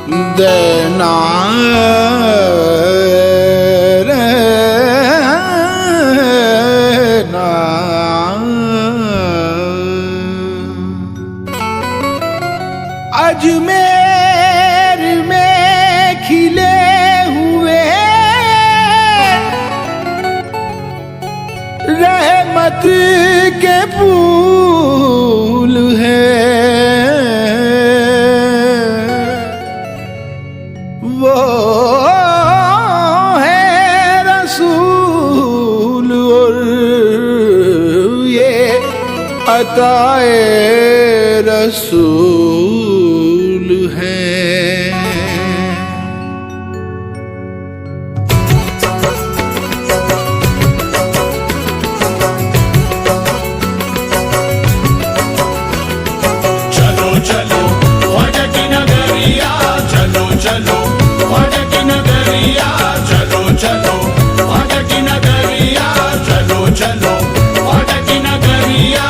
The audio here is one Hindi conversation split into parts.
देना अजमेर में खिले हुए रहमत के फूल हैं, वो है रसूल और ये अताए रसूल है। चलो चलो ख्वाजा की नगरिया, चलो चलो ख्वाजा की नगरिया, चलो चलो ख्वाजा की नगरिया, चलो चलो ख्वाजा की नगरिया।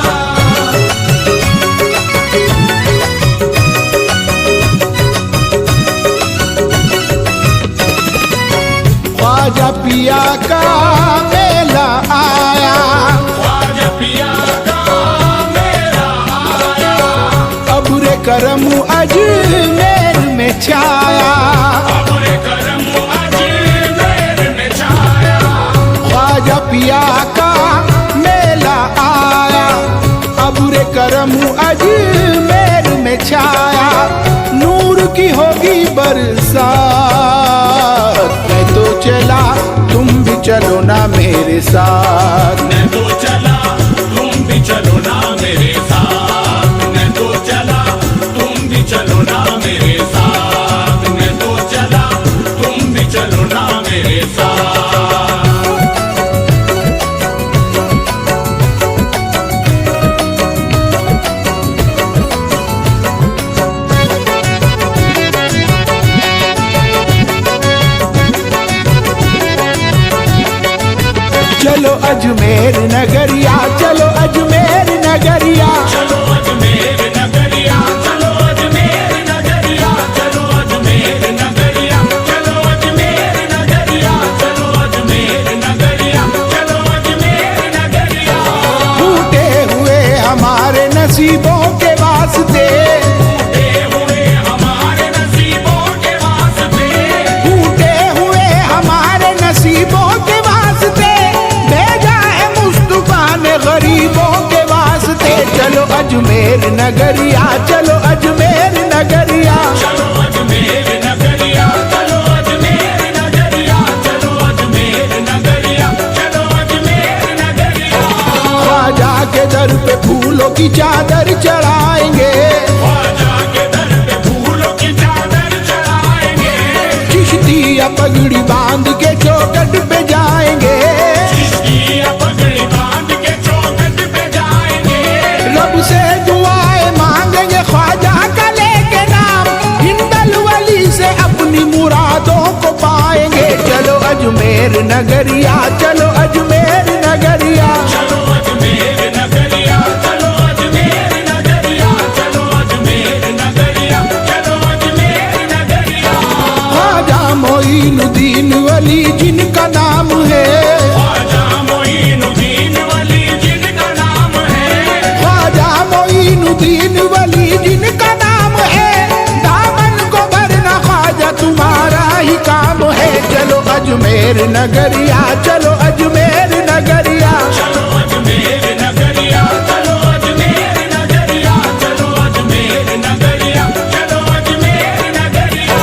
ख्वाजा पिया का मेला आया, ख्वाजा पिया का मेला आया, अब्रे करम अजमेर में छाया, अब्रे करम अजमेर में छाया। ख्वाजा पिया का मेला आया, अब्रे करम अजमेर में छाया, नूर की होगी बरसात। मैं तो चला तुम भी चलो ना मेरे साथ, मैं तो चला तुम भी चलो ना मेरे साथ, मैं तो चला तुम भी चलो ना मेरे साथ, मैं तो चला तुम भी चलो ना मेरे साथ। चलो अजमेर नगरिया, चलो अजमेर नगरिया, चलो अजमेर नगरिया, चलो अजमेर नगरिया, चलो अजमेर नगरिया, चलो अजमेर नगरिया, चलो अजमेर नगरिया, चलो अजमेर नगरिया। टूटे हुए हमारे नसीबों के वास्ते, टूटे हुए हमारे नसीबों के वास्ते, टूटे हुए हमारे नसीबों के वास्ते, भेजा है मुस्तफा ने गरीबों के वास्ते। चलो अजमेर नगरिया, चलो अजमेर नगरिया, चलो अजमेर नगरिया, चलो अजमेर नगरिया, चलो अजमेर नगरिया, चलो अजमेर नगरिया। ख्वाजा के दर पे फूलों की चादर चढ़ाएंगे, ख्वाजा के दर पे फूलों की चादर चढ़ाएंगे, चिश्तिया पगड़ी बांध के चौखट पे जाएंगे, चिश्तिया पगड़ी बांध के चौखट पे जाएंगे, रब से दुआएं मांगेंगे ख्वाजा का लेके नाम, हिंदल वली से अपनी मुरादों को पाएंगे। चलो अजमेर नगरिया, चलो अजमेर नगरिया, चलो अजमेर नगरिया, चलो अजमेर नगरिया, चलो अजमेर नगरिया, चलो अजमेर नगरिया। ख्वाजा मोइनुद्दीन वली जिनका नाम है, ख्वाजा मोइनुद्दीन वली जिनका नाम है, ख्वाजा मोइनुद्दीन वली जिनका नाम है, दामन को भरना ख्वाजा तुम्हारा ही काम है। चलो अजमेर नगरिया, चलो अजमेर नगरिया, चलो अजमेर नगरिया, चलो अजमेर नगरिया, चलो अजमेर नगरिया, चलो अजमेर नगरिया।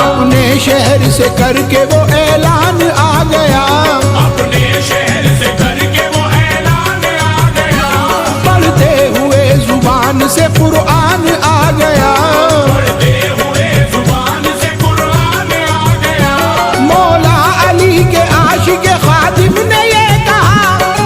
अपने शहर से करके वो ऐलान आ गया, अपने शहर से करके वो ऐलान आ गया, पढ़ते हुए जुबान से कुरान आ गया, पढ़ते हुए जुबान से कुरान आ गया। मौला अली के आशिक खादिम ने ये कहा,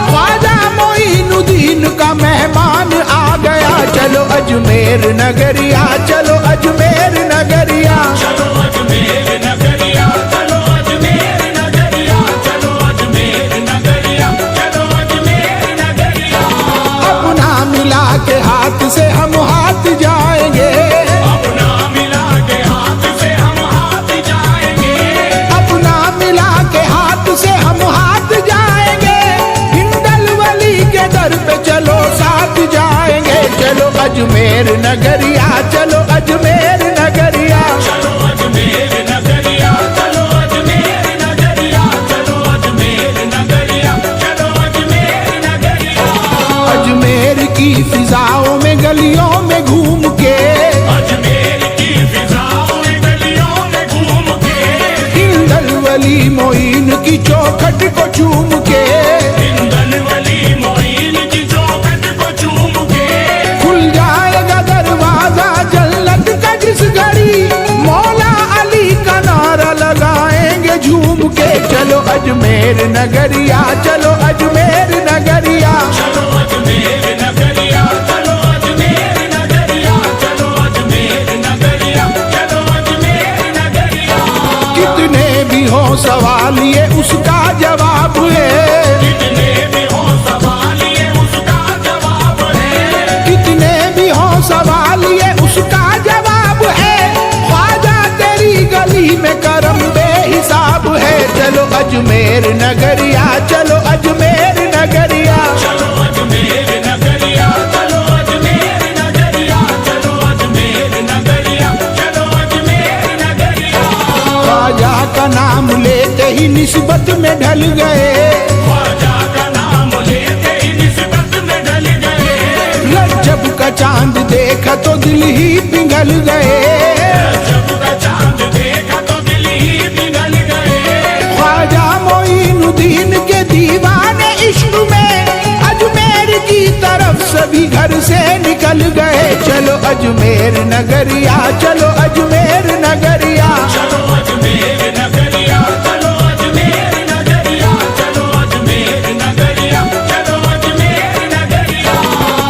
ख्वाजा मोइनुद्दीन का मेहमान आ गया। चलो अजमेर नगरिया, चलो अजमेर नगरिया, चलो अजमेर नगरिया, चलो अजमेर नगरिया, चलो अजमेर नगरिया, चलो अजमेर नगरिया। अपना मिला के हाथ से हम हाथ जाएंगे, अपना मिला के हाथ से अजमेर नगरिया, चलो अजमेर नगरिया। चलो अजमेर नगरिया, चलो अजमेर नगरिया, चलो अजमेर नगरिया, चलो अजमेर नगरिया। अजमेर की फिजाओं में गलियों में घूम के, अजमेर की फिजाओं में गलियों में घूम के, हिंदल वली मोइन की चौखट को चूम के, हिंदल वली मोइन की चौखट को चूम के, खुल जाएगा दरवाजा जन्नत का जिस घड़ी, मौला अली का नारा लगाएंगे झूम के। चलो अजमेर नगरिया, चलो अजमेर नगरिया। चलो अजमेर नगरिया, चलो अजमेर नगरिया, चलो अजमेर नगरिया, चलो अजमेर नगरिया। कितने भी हो सवाल ये उसका जवाब है, कितने भी हो सवाल ये उसका जवाब है, कितने भी हो सवाल ये उसका जवाब है। ख्वाजा तेरी गली में करम बेहिसाब है। चलो अजमेर नगरिया, चलो अजमेर नगरिया। चलो अजमेर नगरिया, चलो अजमेर नगरिया, चलो अजमेर नगरिया, चलो अजमेर नगरिया। ख्वाजा का नाम लेते ही निस्बत में ढल गए, ख्वाजा का नाम लेते ही निस्बत में ढल गए, रजब का चांद देखा तो दिल ही पिघल गए, जब का चांद देखा तो दिल ही पिघल गए। ख्वाजा मोइनुद्दीन के दीवाने इश्क में अजमेर की तरफ सभी घर से निकल गए। चलो अजमेर नगरिया, चलो अजमेर नगरिया। चलो अजमेर नगरिया, चलो अजमेर नगरिया, चलो अजमेर नगरिया, चलो अजमेर नगरिया।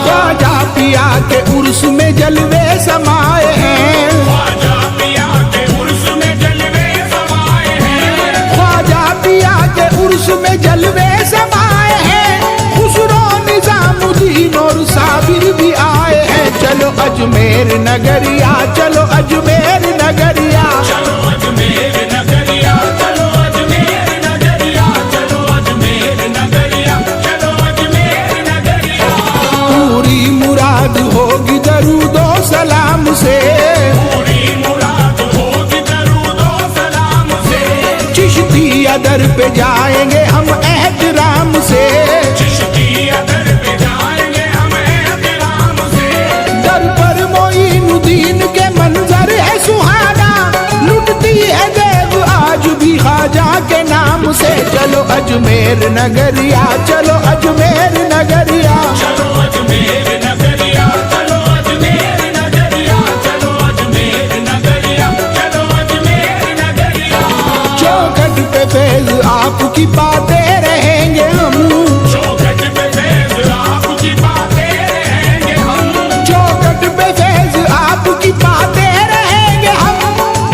ख्वाजा पिया के उर्स में जलवे समाए हैं, ख्वाजा पिया के उर्स में जलवे समाए हैं, ख्वाजा पिया के उर्स में जलवे समाए हैं। खुसरो निजामुद्दीन और साबिर भी आए हैं। चलो अजमेर नगरिया, चलो अजमेर नगरिया। चलो अजमेर नगरिया, चलो अजमेर नगरिया, चलो अजमेर नगरिया, चलो अजमेर नगरिया। पूरी मुराद होगी दरूदो सलाम से, पूरी मुराद होगी दरूदो सलाम से, चिश्ती अदर पे जाएंगे हम एहतराम से, चिश्ती अदर पे जाएंगे हम एहतराम से। दर पर मोइनुद्दीन के मंजर है सुहाना, लुटती है देव आज भी ख्वाजा के नाम से। चलो अजमेर नगरिया, चलो अजमेर नगरिया। चलो अजमेर नगरिया, चलो अजमेर नगरिया, चलो अजमेर नगरिया, चलो अजमेर नगरिया। चौखट पे फैज आपकी पाते रहेंगे हम, चौखट पे फैज आपकी बातें रहेंगे हम, चौखट पे फैज आपकी पाते रहेंगे हम,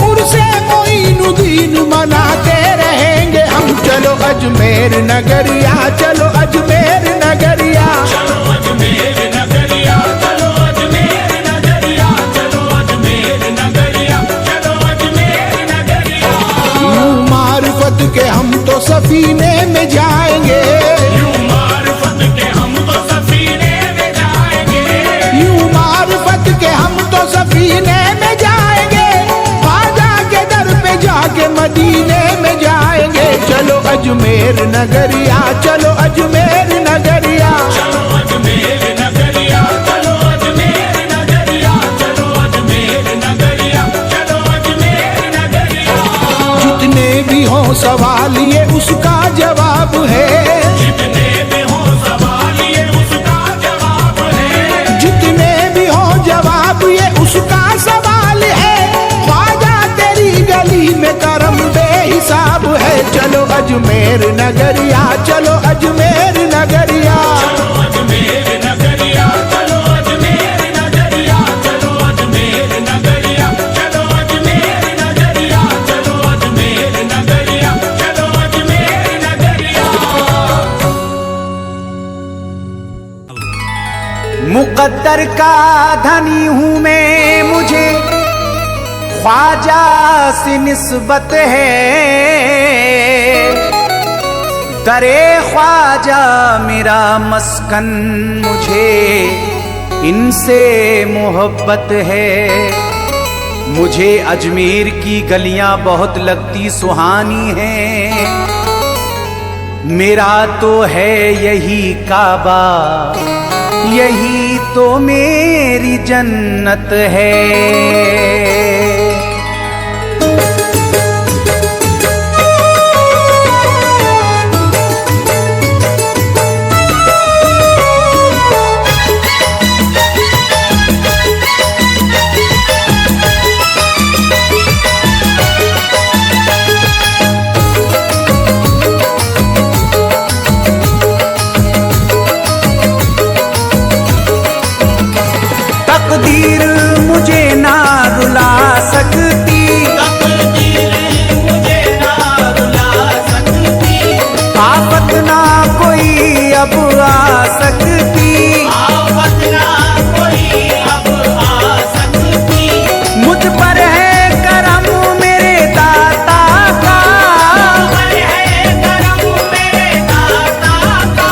उर्से मोइनुद्दीन मनाते रहेंगे हम। चलो अजमेर नगरिया, चलो अजमेर नगरिया। चलो अजमेर नगरिया, चलो अजमेर नगरिया, चलो अजमेर नगरिया, चलो अजमेर नगरिया। यूं मारिफत के हम तो सफीने में जाएंगे, यूं मारिफत के हम तो सफीने में जाएंगे, यूं मारिफत के हम तो सफीने में जाएंगे। ख्वाजा के दर पे जाके मदीने में जाएंगे। चलो अजमेर नगरिया, चलो अजमेर नगरिया। चलो अजमेर नगरिया, चलो अजमेर नगरिया, चलो अजमेर नगरिया, चलो अजमेर नगरिया। जितने भी हो सवाल ये उसका जवाब है, जितने भी हो सवाल ये उसका जवाब है, जितने भी हो जवाब ये उसका सवाल है। ख्वाजा तेरी गली में करम बेहिसाब है। चलो अजमेर नगरिया, चलो अजमेर नगरिया। चलो अजमेर नगरिया, चलो अजमेर नगरिया, चलो अजमेर नगरिया, चलो अजमेर नगरिया, चलो अजमेर नगरिया, चलो अजमेर नगरिया। मुकद्दर का धनी हूँ मैं, मुझे ख्वाजा से निस्बत है। दरे ख्वाजा मेरा मस्कन, मुझे इनसे मोहब्बत है। मुझे अजमेर की गलियां बहुत लगती सुहानी हैं। मेरा तो है यही काबा, यही तो मेरी जन्नत है। तकदीर मुझे ना रुला सकती, तकदीर मुझे ना रुला सकती, आफत ना कोई अब आ सकती, आफत ना कोई अब आ सकती। मुझ पर है करम मेरे दाता का, पर है करम मेरे दाता का,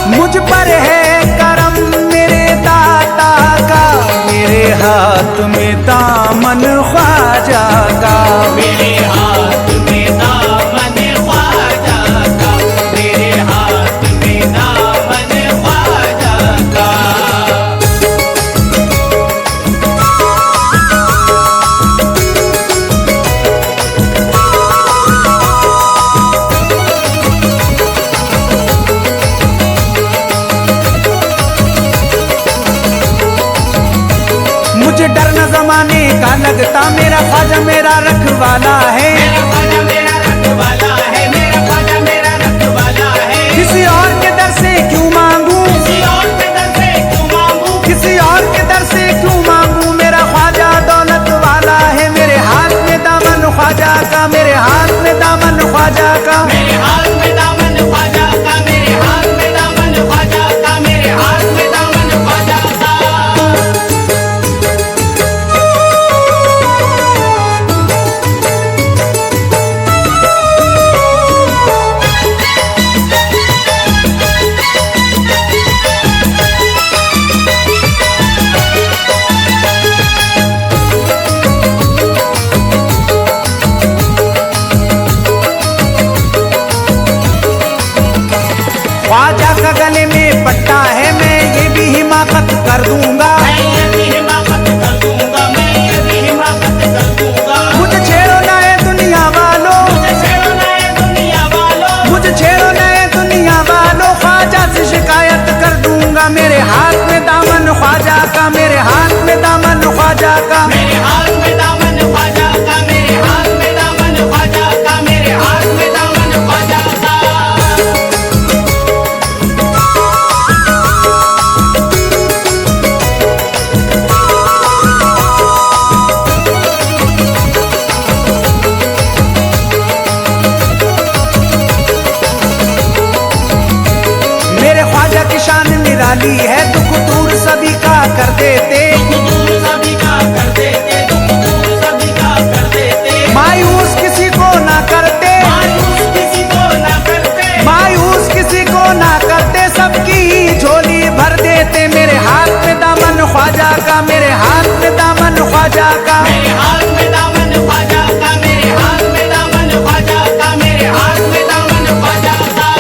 मुझ पर है करम मेरे दाता का। मेरे हाथ में दामन ख्वाजा का, मेरे हाथ में दामन ख्वाजा का, मेरे हाथ में दामन ख्वाजा का। मुझे डर न जमाने का लगता, मेरा ख्वाजा मेरा रखवाला है। मेरा ख्वाजा मेरा रखवाला है, मेरा ख्वाजा मेरा रखवाला है। किसी और के दर से क्यों मांगू, किसी और के दर से क्यों मांगू, किसी और के दर से क्यों मांगू। मेरा ख्वाजा दौलत वाला है। मेरे हाथ में दामन ख्वाजा का, मेरे हाथ में दामन ख्वाजा का। मेरे हाथ में दामन ख्वाजा का, मेरे हाथ में दामन ख्वाजा का, मेरे हाथ में दामन ख्वाजा का। ख्वाजा का गले में पट्टा है, मैं ये भी हिमाकत कर दूंगा। मैं ये भी हिमाकत कर दूंगा, मैं ये भी हिमाकत कर दूंगा। मुझे छेड़ो नए दुनिया वालों, मुझे छेड़ो नए दुनिया वालों, मुझे छेड़ो नए दुनिया वालों। ख्वाजा से शिकायत कर दूंगा। मेरे हाथ में दामन ख्वाजा का, मेरे हाथ में दामन ख्वाजा का। मेरे हाथ में दामन ख्वाजा का, मेरे हाथ में दामन ख्वाजा का, मेरे हाथ में दामन ख्वाजा का। मेरे ख्वाजा की शान निराली है, दुख दूर सभी का कर देते। दुख दूर सभी का कर देते, दुख दूर सभी का कर देते। मायूस किसी को ना करते, मायूस किसी को ना करते, मायूस किसी को ना करते। सबकी झोली भर देते। मेरे हाथ में दामन ख्वाजा का, मेरे हाथ में दामन ख्वाजा का। मेरे हाथ में दामन ख्वाजा का, मेरे हाथ में दामन ख्वाजा का, मेरे हाथ में दामन ख्वाजा का।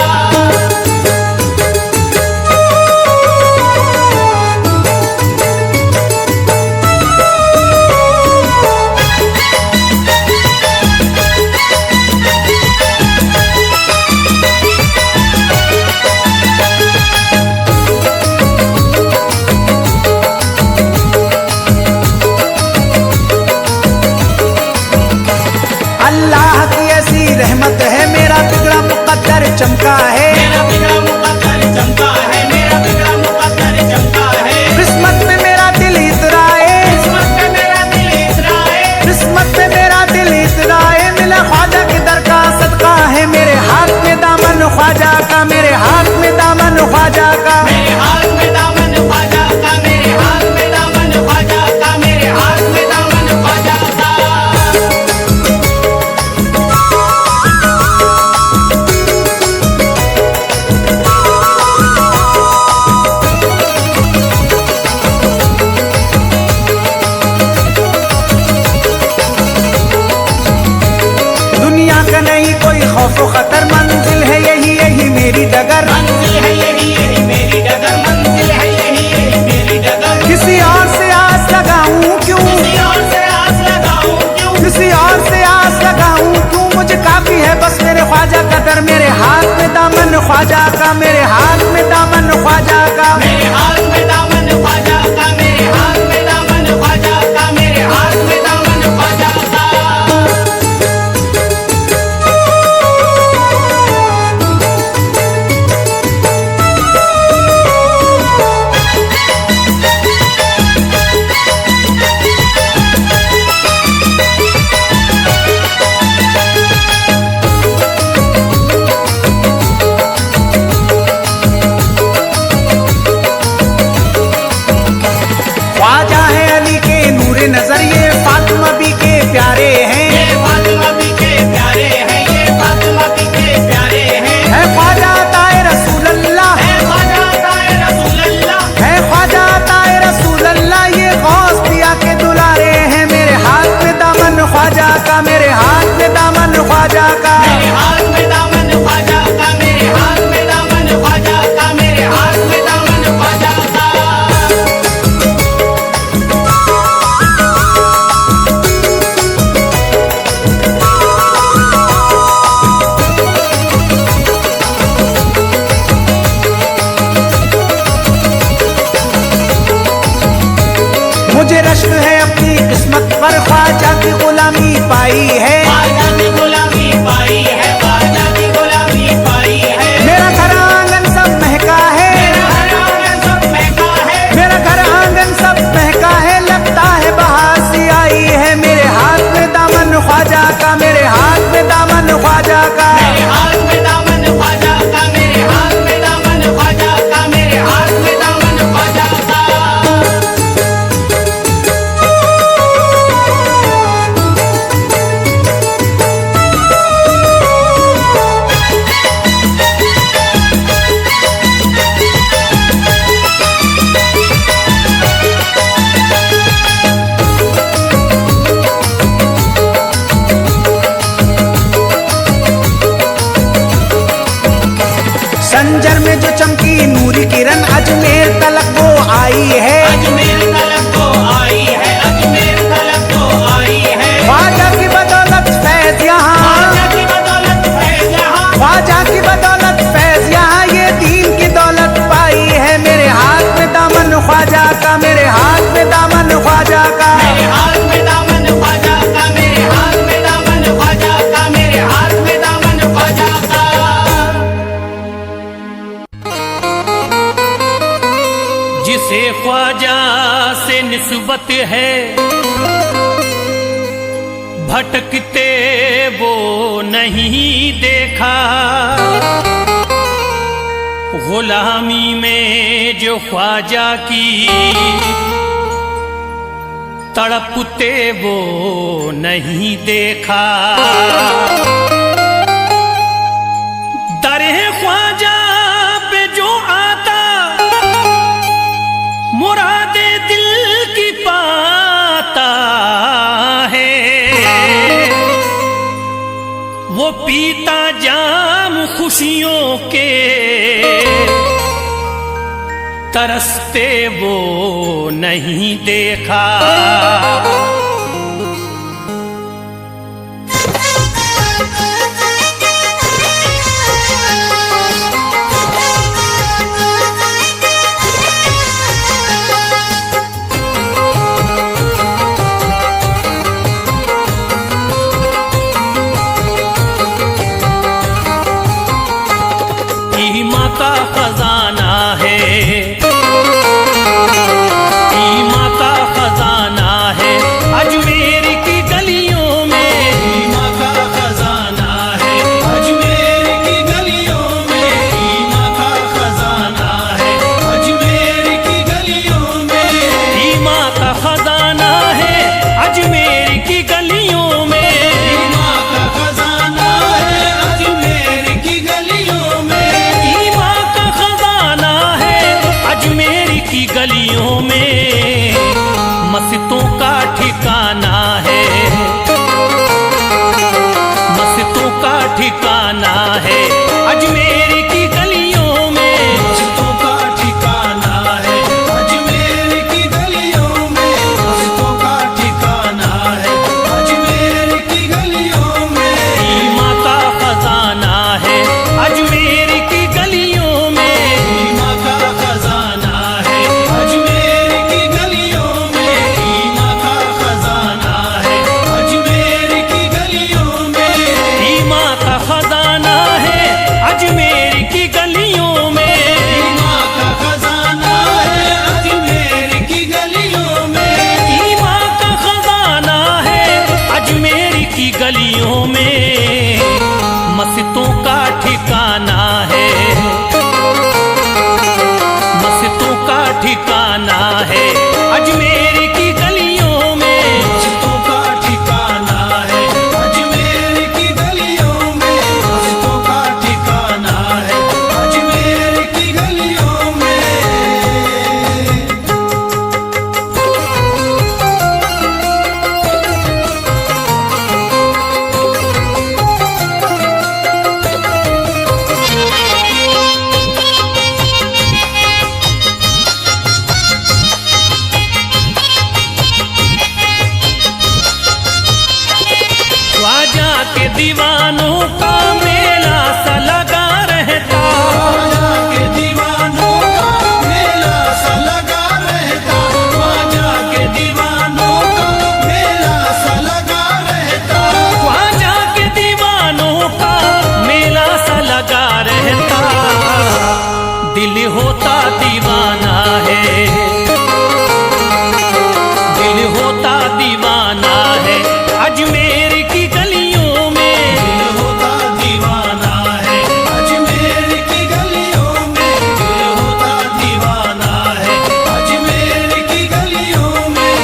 अल्लाह की ऐसी रहमत है, मेरा बिगड़ा मुकद्दर चमका है। मेरा बिगड़ा मुकद्दर चमका है, मेरा बिगड़ा मुकद्दर चमका है। किस्मत में मेरा दिल इतराए, किस्मत में मेरा दिल इतराए, किस्मत में मेरा दिल इतराए। मिला ख्वाजा के दर का सदका है। मेरे हाथ में दामन ख्वाजा का, मेरे हाथ में दामन ख्वाजा का। मेरे हाथ में दामन ख्वाजा का, मेरे हाथ में दामन ख्वाजा का, मेरे हाथ में दामन ख्वाजा का। नहीं कोई खौफ खतर, मंजिल है यही यही मेरी डगर, मंजिल है यही मेरी डगर, मंजिल है यही मेरी डगर। किसी और से आस लगाऊं क्यों, किसी और से आस लगाऊं क्यों, किसी और से आस लगाऊं क्यों, मुझे काफी है बस मेरे ख्वाजा का दर, मेरे हाथ में दामन ख्वाजा का, मेरे हाथ में दामन ख्वाजा का, मेरे हाथ में दामन ख्वाजा का, मेरे हाथ में दामन ख्वाजा का, मेरे हाथ में दामन ख्वाजा का। ख्वाजा है अली के नूरे नजर, ये फातिमा बी के प्यारे हैं, ये फातिमा बी के प्यारे हैं, ये फातिमा बी के प्यारे हैं। है ख्वाजा ताए रसूल अल्लाह, है ख्वाजा ताए रसूल अल्लाह, है ख्वाजा ताए रसूल अल्लाह, ये गौस पिया के दुलारे हैं, मेरे हाथ में दामन ख्वाजा का, मेरे हाथ में दामन ख्वाजा का, मेरे हाथ में दामन ख्वाजा का, मेरे हाथ में दामन ख्वाजा का, मेरे हाथ में दामन ख्वाजा का। मुझे रश्क है अपनी किस्मत पर, ख्वाजा की गुलामी पाई है, ख्वाजा की गुलामी पाई है, ख्वाजा की गुलामी पाई है। मेरा घर आंगन सब महका है, मेरा घर आंगन सब महका है, मेरा घर आंगन सब महका है, लगता है बहार सी आई है, मेरे हाथ में दामन ख्वाजा का, मेरे हाथ में दामन ख्वाजा का, मेरे हाथ में दामन ख्वाजा का, मेरे हाथ में दामन ख्वाजा का, मेरे हाथ में दामन ख्वाजा का। संजर में जो चमकी नूरी किरण, अजमेर तलक वो आई है, अजमेर तलक को आई है, अजमेर तलक को आई है। ख्वाजा की बदौलत फैज यहाँ, ख्वाजा की बदौलत फैज यहाँ, ख्वाजा की बदौलत फैज यहाँ, ये दीन की दौलत पाई है, मेरे हाथ में दामन ख्वाजा का, मेरे हाथ में दामन ख्वाजा का, मेरे हाथ में दामन ख्वाजा का, मेरे हाथ में दामन ख्वाजा का, मेरे हाथ में दामन ख्वाजा का। जिसे ख्वाजा से निस्बत है, भटकते वो नहीं देखा, गुलामी में जो ख्वाजा की तड़पते वो नहीं देखा। दरे ख्वाजा पे जो आता, मुरादे दिल की पाता है, वो पीता जाम खुशियों के, तरसते वो नहीं देखा। ईमा का खजाना है, ईमा का खजाना है, अजमेर की गलियों में ईमा का खजाना है, अजमेर की गलियों में ईमा का खजाना है, अजमेर की गलियों में ईमा का खजाना है, अजमेर की गलियों में ईमा का खजाना है, अजमेर की गलियों में ईमा का ठिकाना है अजमेर की गलियों में, मस्तों का ठिकाना है अजमेर की गलियों में, मस्तों का ठिकाना है अजमेर की गलियों में। ईमा का खजाना है अजमेर की गलियों में, ईमा का खजाना है अजमेर की गलियों में, ईमा का खजाना है अजमेर की गलियों में। ईमा का खजाना है अजमेर की गलियों में, ईमा का खजाना है अजमेर की गलियों में। ईमा का खजाना है अजमेर की गलियों में, मस्तों का ठिकाना है, मस्तों का ठिकाना है अजमेर की गलियों में, मस्तों का ठिकाना है अजमेर की गलियों में, मस्तों का ठिकाना है अजमेर की गलियों में। ख्वाजा के दीवानों का मेला सा लगा रहता, ख्वाजा के दीवानों का मेला सा लगा रहता, ख्वाजा के दीवानों का मेला सा लगा रहता। ख्वाजा के दीवानों का मेला सा लगा रहता, दिल होता दीवाना है, दिल होता दीवाना है अजमेर की गलियों में, दिल होता दीवाना है अजमेर की गलियों में, दिल होता दीवाना है अजमेर की गलियों में।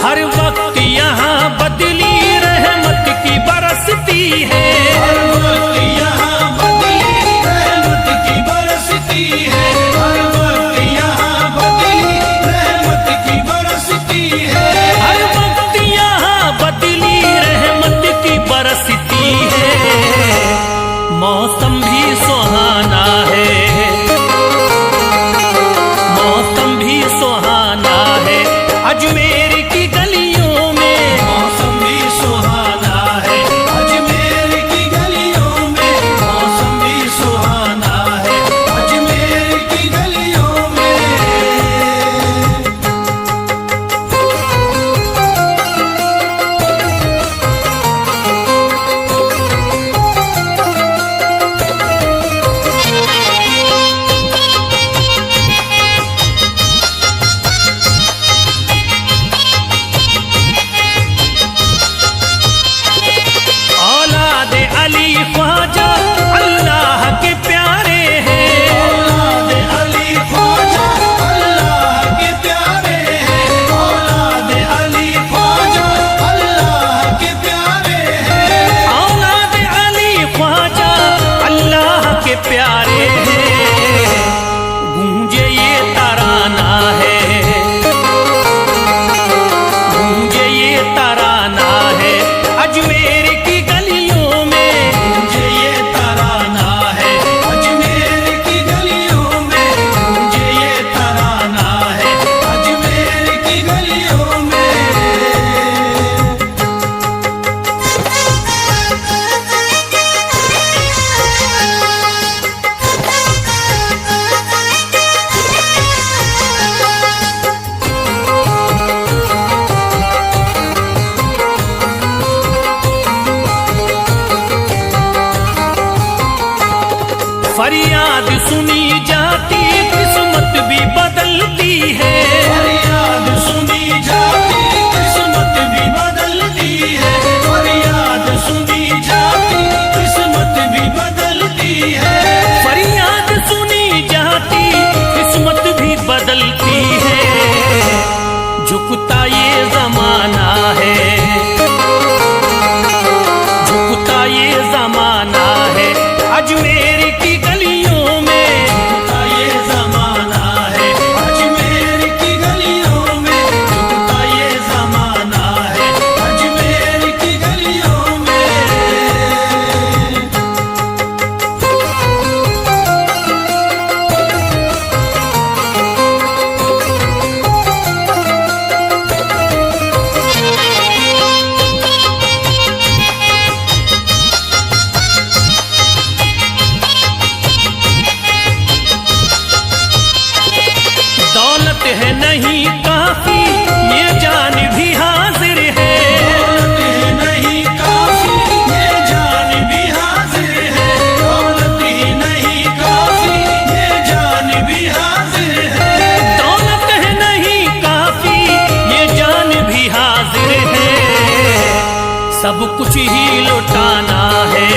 हर वक्त यहाँ बदली रहमत की बरसती है, हर वक्त यहाँ बदली रहमत की बरसती है, हर वक्त यहाँ बदली रहमत की बरसती है। हर वक्त यहाँ बदली रहमत की बरसती है, मौसम भी सुहाना है, मौसम भी सुहाना है अजमेर की गलियों में, मौसम भी सुहाना है अजमेर की गलियों में, मौसम भी सुहाना है अजमेर की गलियों में। औलाद अली ख्वाजा अल्लाह के प्यारे हैं, औलाद अली ख्वाजा अल्लाह के प्यारे हैं, औलाद अली ख्वाजा अल्लाह के प्यारे हैं। औलाद अली ख्वाजा अल्लाह के प्यारे हैं, गूंजे ये तराना है, गूंजे ये तराना है अजमेर की गलियों में, मुझे ये तराना है अजमेर की गलियों में, मुझे ये तराना है अजमेर की गलियों में। फरियाद सुनी जाती किस्मत भी बदलती है, फरियाद सुनी जाती किस्मत भी बदलती है, फरियाद सुनी जाती किस्मत भी बदलती है। फरियाद सुनी जाती किस्मत भी बदलती है, कुछ ही लुटाना है,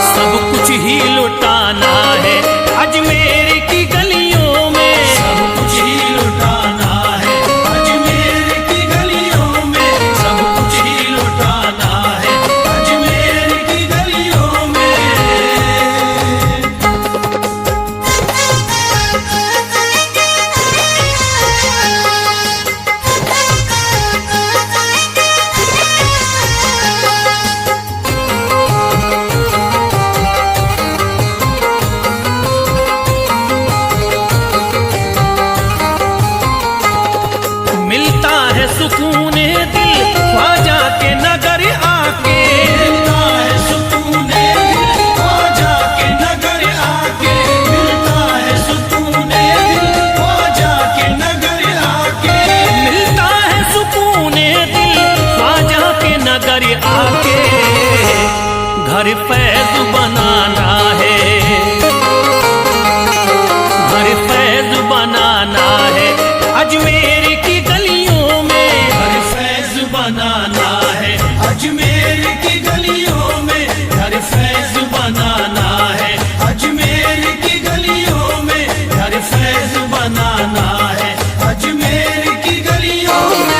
सब कुछ ही लुटाना है अजमेर की गलियों में, सब कुछ ही लुटाना है अजमेर की गलियों में, सब कुछ ही लुटाना है अजमेर की गलियों में। मिलता है सुकून दिल ख्वाजा के नगर आके, मिलता है सुकून दिल ख्वाजा के नगर आके, मिलता है सुकून दिल ख्वाजा के नगर आके, मिलता है सुकून दिल ख्वाजा के नगर आके। घर फैज बनाना है, घर फैज बनाना है अजमेर की गलियों में, घर फैज बनाना है अजमेर की गलियों में, घर फैज बनाना है अजमेर की गलियों में, घर फैज बनाना है अजमेर की गलियों में।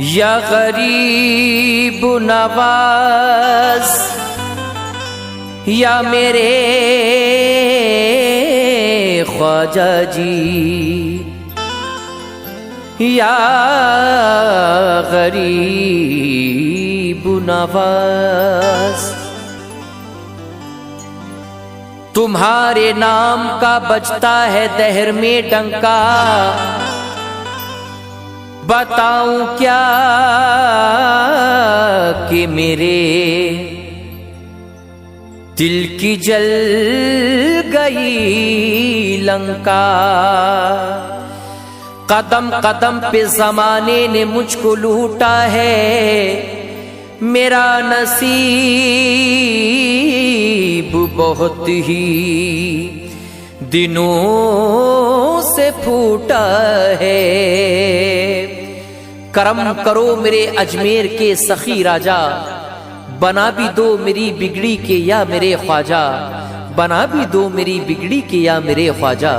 या गरीब नवाज या मेरे ख्वाजा जी, या गरीब नवाज, तुम्हारे नाम का बजता है दहर में डंका, बताऊं क्या कि मेरे दिल की जल गई लंका। कदम कदम पे जमाने ने मुझको लूटा है, मेरा नसीब बहुत ही दिनों से फूटा है। करम करो मेरे अजमेर के सखी राजा, बना भी दो मेरी बिगड़ी के या मेरे ख्वाजा, बना भी दो मेरी बिगड़ी के या मेरे ख्वाजा।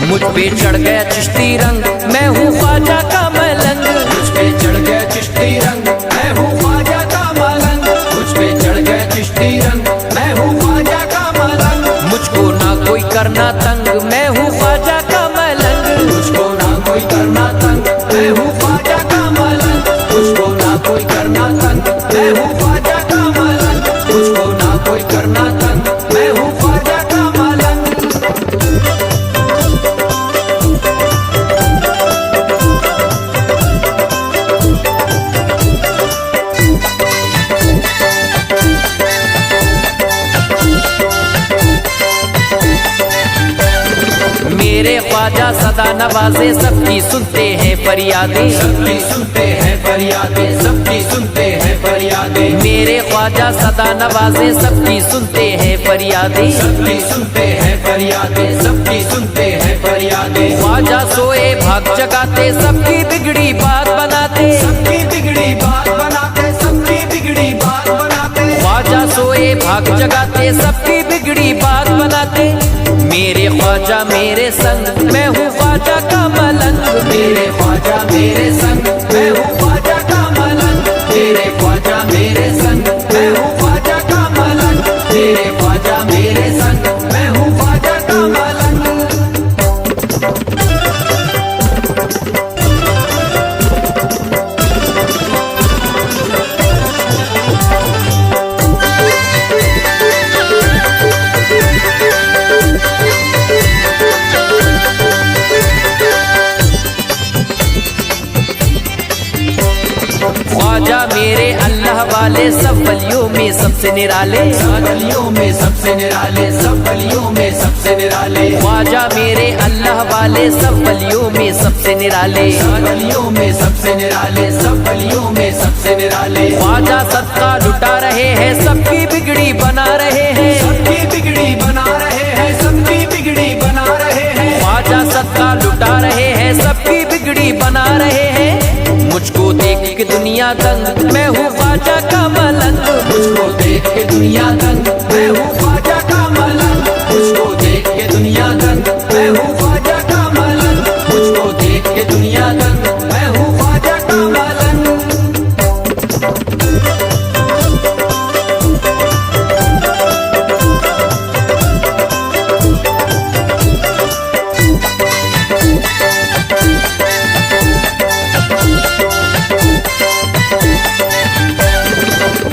मुझ पे चढ़ गया चिश्ती रंग, मैं हूँ ख्वाजा का मलंग, मुझ पे चढ़ गया चिश्ती रंग, मैं हूँ ख्वाजा का मलंग, मुझ पे चढ़ गया चिश्ती रंग, मैं हूँ ख्वाजा का मलंग, मुझको ना कोई करना तंग, मैं हूँ ख्वाजा का मलंग, मुझको ना कोई करना तंग, मैं हूँ ख्वाजा का मलंग, मुझको ना कोई करना तंग, मैं हूँ ख्वाजा का मलंग, मुझको ना कोई करना तंग, मैं हूँ ख्वाजा का मलंग। मेरे ख्वाजा सदा नवाजे, सबकी सुनते हैं फरियादें, सबकी सुनते हैं फरियादें, सबकी सुनते हैं फरियादें। मेरे ख्वाजा सदा नवाजे, सबकी सुनते हैं फरियादें, सबकी सुनते हैं फरियादें, सबकी सुनते हैं फरियादें। ख्वाजा सोए भाग जगाते, सबकी बिगड़ी बात बनाते, सबकी बिगड़ी बात बनाते, सबकी बिगड़ी बात बनाते। ख्वाजा सोए भाग जगाते, सबकी बिगड़ी बात बनाते। मेरे ख्वाजा मेरे संग, मैं हूँ ख्वाजा का मलंग, मेरे ख्वाजा मेरे संग, मैं हूँ ख्वाजा का मलंग, मेरे ख्वाजा मेरे संग, मैं हूँ ख्वाजा का मलंग, मेरे ख्वाजा मेरे संग, मैं हूँ ख्वाजा का मलंग। मेरे अल्लाह वाले सब वलियों में सबसे निराले, वलियों में सबसे निराले, सब वलियों में सबसे निराले, ख्वाजा मेरे अल्लाह वाले सब वलियों में सबसे निराले, वलियों में सबसे निराले, सब वलियों में सबसे निराले। ख्वाजा सदका लुटा रहे हैं, सबकी बिगड़ी बना रहे हैं, सबकी बिगड़ी बना रहे हैं, सबकी बिगड़ी बना रहे हैं, ख्वाजा सदका लुटा रहे हैं, सबकी बिगड़ी बना रहे हैं। मुझको देख के दुनिया दंग, मैं हूँ ख्वाजा का मलंग, मुझको देख के दुनिया दंग, मैं हूँ ख्वाजा का मलंग, मुझको देख के दुनिया दंग, मैं हूँ ख्वाजा का मलंग, मुझको देख के दुनिया दंग, मैं हूँ ख्वाजा का मलंग।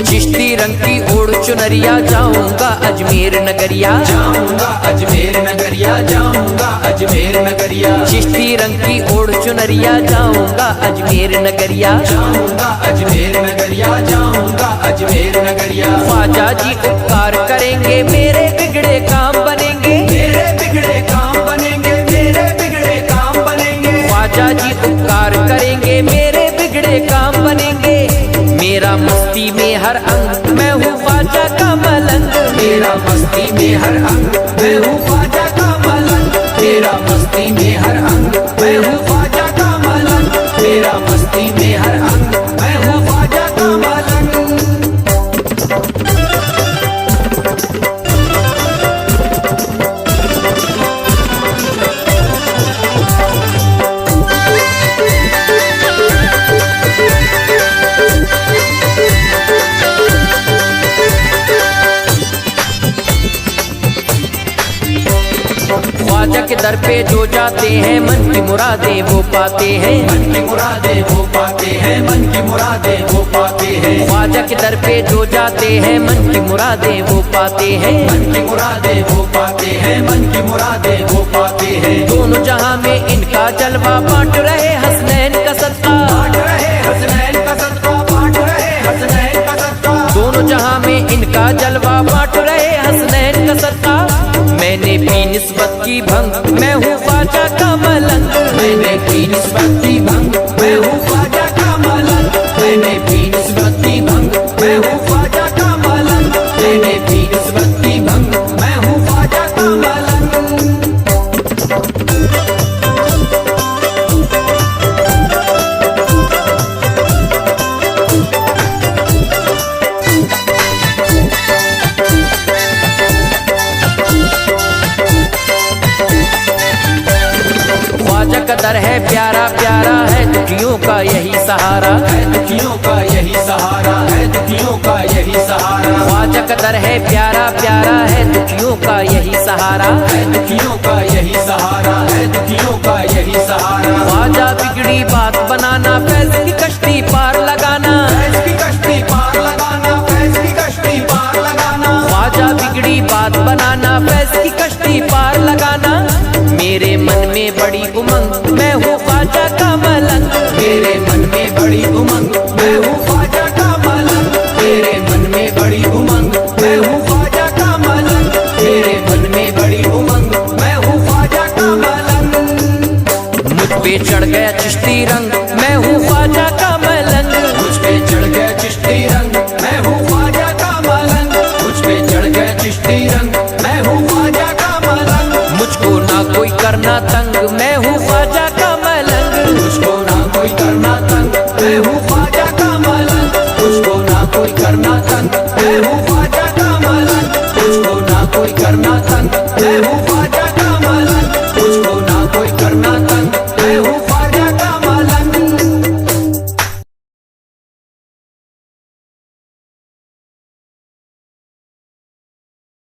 चिश्ती रंग की ओढ़ चुनरिया, जाऊंगा अजमेर नगरिया, जाऊंगा अजमेर नगरिया, जाऊंगा अजमेर नगरिया, चिश्ती रंग की ओढ़ चुनरिया, जाऊंगा अजमेर नगरिया, जाऊंगा अजमेर नगरिया, जाऊंगा अजमेर नगरिया। ख्वाजा जी उपकार करेंगे, मेरे बिगड़े काम बनेंगे, मेरे बिगड़े काम बनेंगे, मेरे बिगड़े काम बनेंगे, ख्वाजा जी उपकार करेंगे, मेरे बिगड़े काम बनेंगे। मेरा मस्ती में हर अंग, मैं हूँ ख्वाजा का मलंग, मेरा मस्ती में हर अंग, मैं हूँ ख्वाजा का मलंग, मेरा मस्ती में हर अंग, मैं हूँ ख्वाजा का मलंग, मेरा मस्ती में हर अंग, मैं हूँ ख्वाजा का मलंग। ख्वाजा के दर पे जो जाते हैं, मन की मुरादें वो पाते हैं, मन की मुरादें वो पाते हैं, मन की मुरादें वो पाते हैं, ख्वाजा के दर पे जो जाते हैं, मन की मुरादें वो पाते हैं, मन की मुरादें वो पाते हैं, मन की मुरादें वो पाते हैं। दोनों जहां में इनका जलवा, बांट रहे हसनैन का सदका, बांट रहे हसनैन का सदका, बांट रहे हसनैन का सदका, दोनों जहां में इनका जलवा, बांट रहे हसनैन का सदका। मैंने पी निस्बत की भंग, मैं हूँ ख्वाजा का मलंग, मैंने पी निस्बत की भंग, मैं हूँ ख्वाजा का मलंग, मैंने पी निस्बत की भंग, मैं हूँ ख्वाजा का मलंग, मैंने पी निस्बत की भंग, मैं हूँ ख्वाजा का मलंग। ख्वाजा का दर है प्यारा प्यारा, है दुखियों का यही सहारा, है दुखियों का यही सहारा, है दुखियों का यही सहारा, ख्वाजा का दर है प्यारा प्यारा, है दुखियों का यही सहारा, है दुखियों का यही सहारा, है दुखियों का यही सहारा। ख्वाजा बिगड़ी बात बनाना, फैज़ की कश्ती पार लगाना, फैज़ की कश्ती पार लगाना, फैज़ की कश्ती पार लगाना, ख्वाजा बिगड़ी बात बनाना, फैज़ की कश्ती पार लगाना। मेरे मन में बड़ी उमंग, मैं हूँ ख्वाजा का मलंग, मेरे मन में बड़ी उमंग, मैं हूँ ख्वाजा का मलंग, मेरे मन में बड़ी उमंग, मैं हूँ ख्वाजा का मलंग, मेरे मन में बड़ी उमंग, मैं हूँ ख्वाजा का मलंग। मुझ पे चढ़ गया चिश्ती रंग, मैं हूँ ख्वाजा का मलंग, मुझ पे चढ़ गया चिश्ती रंग, मैं हूँ ख्वाजा का मलंग, मुझ पे चढ़ गया चिश्ती रंग, मैं हूँ ख्वाजा का मलंग। मुझको ना कोई करना तंग,